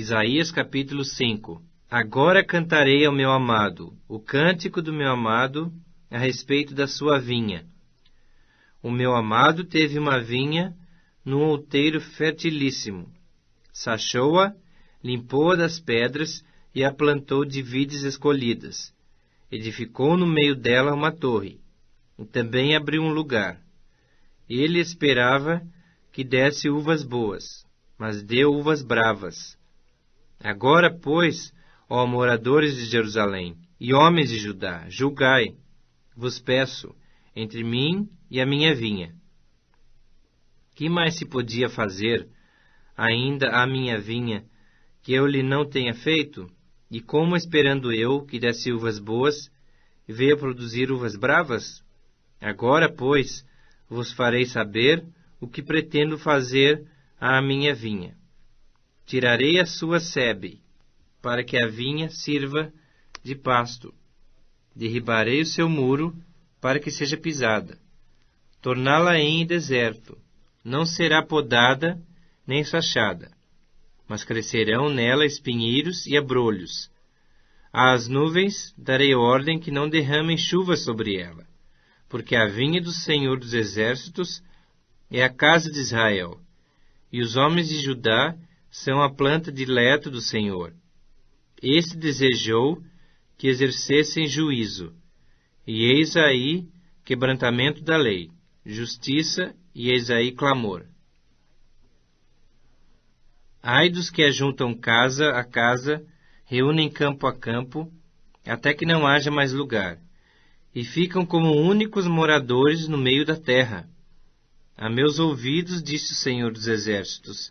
Isaías capítulo 5. Agora cantarei ao meu amado, o cântico do meu amado a respeito da sua vinha. O meu amado teve uma vinha num outeiro fertilíssimo. Sachou-a, limpou-a das pedras e a plantou de vides escolhidas. Edificou no meio dela uma torre, e também abriu um lugar. Ele esperava que desse uvas boas, mas deu uvas bravas. Agora, pois, ó moradores de Jerusalém e homens de Judá, julgai, vos peço, entre mim e a minha vinha. Que mais se podia fazer ainda à minha vinha que eu lhe não tenha feito? E como, esperando eu que desse uvas boas, veio produzir uvas bravas? Agora, pois, vos farei saber o que pretendo fazer à minha vinha. Tirarei a sua sebe, para que a vinha sirva de pasto. Derribarei o seu muro, para que seja pisada. Torná-la-ei em deserto. Não será podada, nem sachada, mas crescerão nela espinheiros e abrolhos. Às nuvens darei ordem que não derramem chuva sobre ela, porque a vinha do Senhor dos Exércitos é a casa de Israel, e os homens de Judá são a planta dileta do Senhor. Este desejou que exercessem juízo, e eis aí quebrantamento da lei, justiça, e eis aí clamor. Ai dos que ajuntam casa a casa, reúnem campo a campo, até que não haja mais lugar, e ficam como únicos moradores no meio da terra. A meus ouvidos, disse o Senhor dos Exércitos,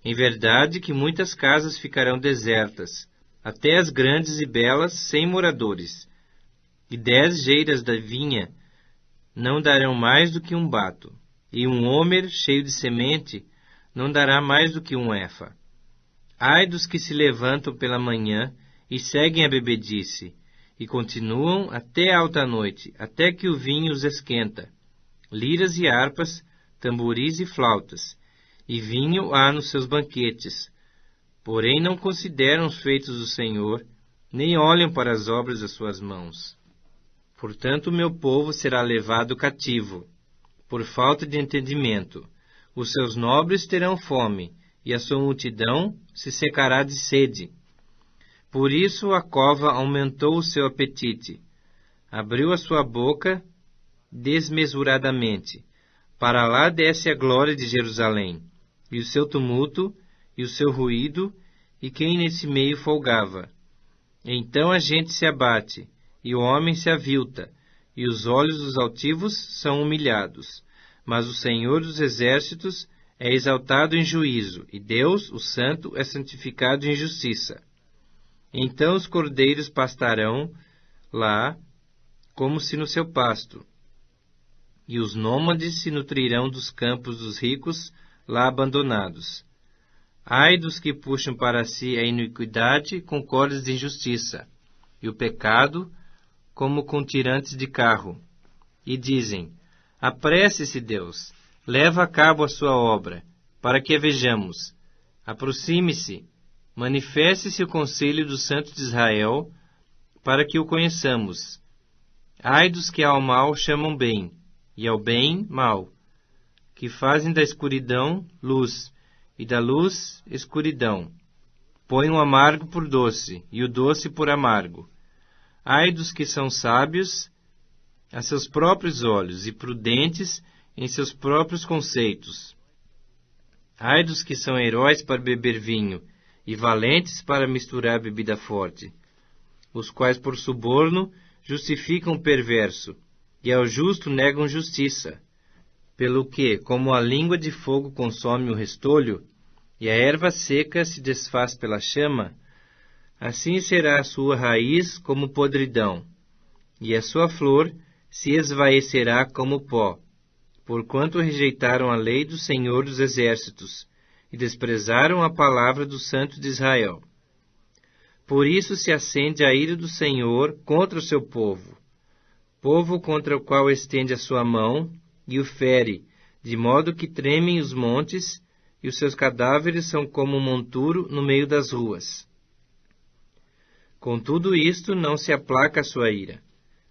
em verdade que muitas casas ficarão desertas, até as grandes e belas sem moradores, e 10 geiras da vinha não darão mais do que um bato, e um homer cheio de semente não dará mais do que um efa. Ai dos que se levantam pela manhã e seguem a bebedice, e continuam até alta noite, até que o vinho os esquenta. Liras e harpas, tamboris e flautas, e vinho há nos seus banquetes. Porém não consideram os feitos do Senhor, nem olham para as obras das suas mãos. Portanto o meu povo será levado cativo, por falta de entendimento. Os seus nobres terão fome, e a sua multidão se secará de sede. Por isso a cova aumentou o seu apetite, abriu a sua boca desmesuradamente. Para lá desce a glória de Jerusalém, e o seu tumulto, e o seu ruído, e quem nesse meio folgava. Então a gente se abate, e o homem se avilta, e os olhos dos altivos são humilhados. Mas o Senhor dos Exércitos é exaltado em juízo, e Deus, o Santo, é santificado em justiça. Então os cordeiros pastarão lá, como se no seu pasto, e os nômades se nutrirão dos campos dos ricos, lá abandonados. Ai dos que puxam para si a iniquidade com cordas de injustiça, e o pecado como com tirantes de carro, e dizem: apresse-se, Deus, leva a cabo a sua obra, para que a vejamos. Aproxime-se, manifeste-se o conselho dos santos de Israel, para que o conheçamos. Ai dos que ao mal chamam bem, e ao bem mal, que fazem da escuridão luz, e da luz escuridão. Põem o amargo por doce, e o doce por amargo. Ai dos que são sábios a seus próprios olhos, e prudentes em seus próprios conceitos. Ai dos que são heróis para beber vinho, e valentes para misturar bebida forte, os quais por suborno justificam o perverso, e ao justo negam justiça. Pelo que, como a língua de fogo consome o restolho, e a erva seca se desfaz pela chama, assim será a sua raiz como podridão, e a sua flor se esvaecerá como pó, porquanto rejeitaram a lei do Senhor dos Exércitos, e desprezaram a palavra do Santo de Israel. Por isso se acende a ira do Senhor contra o seu povo, povo contra o qual estende a sua mão, e o fere, de modo que tremem os montes, e os seus cadáveres são como um monturo no meio das ruas. Com tudo isto não se aplaca a sua ira,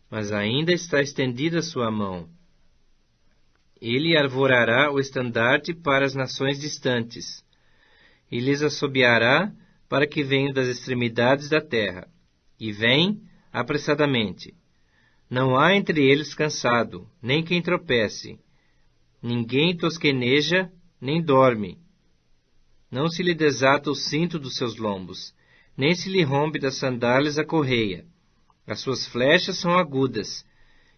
mas ainda está estendida a sua mão. Ele arvorará o estandarte para as nações distantes, e lhes assobiará para que venham das extremidades da terra, e vêm apressadamente. Não há entre eles cansado, nem quem tropece. Ninguém tosqueneja, nem dorme. Não se lhe desata o cinto dos seus lombos, nem se lhe rompe das sandálias a correia. As suas flechas são agudas,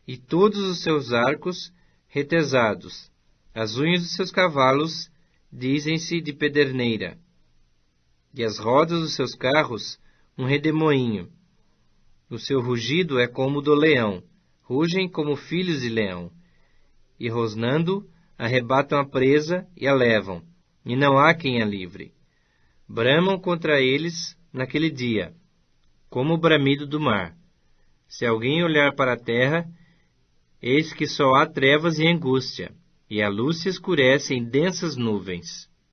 e todos os seus arcos retesados. As unhas dos seus cavalos dizem-se de pederneira, e as rodas dos seus carros um redemoinho. O seu rugido é como o do leão, rugem como filhos de leão, e rosnando arrebatam a presa e a levam, e não há quem a livre. Bramam contra eles naquele dia, como o bramido do mar. Se alguém olhar para a terra, eis que só há trevas e angústia, e a luz se escurece em densas nuvens.